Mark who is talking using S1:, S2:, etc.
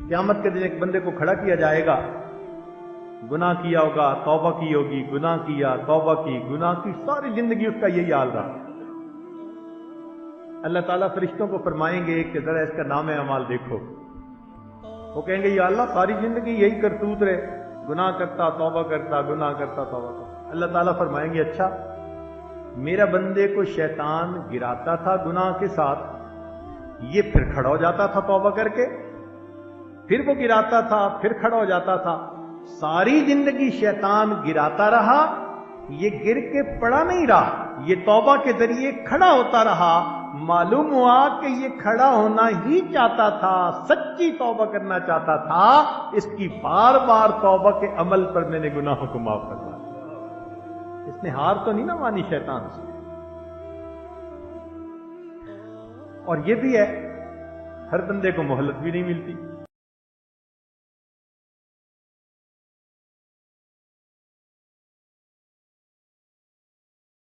S1: क़यामत के दिन एक बंदे को खड़ा किया जाएगा, गुनाह किया होगा, तौबा की होगी, गुनाह किया, तौबा की, गुनाह की, सारी जिंदगी उसका यही हाल रहा। अल्लाह ताला फरिश्तों को फरमाएंगे कि जरा इसका नाम अमाल देखो। वो कहेंगे या अल्लाह सारी जिंदगी यही करतूत रहे, गुनाह करता तौबा करता, गुनाह करता तौबा करता। अल्लाह ताला फरमाएंगे अच्छा, मेरा बंदे को शैतान गिराता था गुनाह के साथ, ये फिर खड़ा हो जाता था तौबा करके, फिर वो गिराता था, फिर खड़ा हो जाता था, सारी जिंदगी शैतान गिराता रहा, ये गिर के पड़ा नहीं रहा, ये तौबा के जरिए खड़ा होता रहा। मालूम हुआ कि ये खड़ा होना ही चाहता था, सच्ची तौबा करना चाहता था, इसकी बार बार तौबा के अमल पर मैंने गुनाहों को माफ कर दिया। इसने हार तो नहीं ना मानी शैतान से। और ये भी है, हर बंदे को मोहलत भी नहीं मिलती।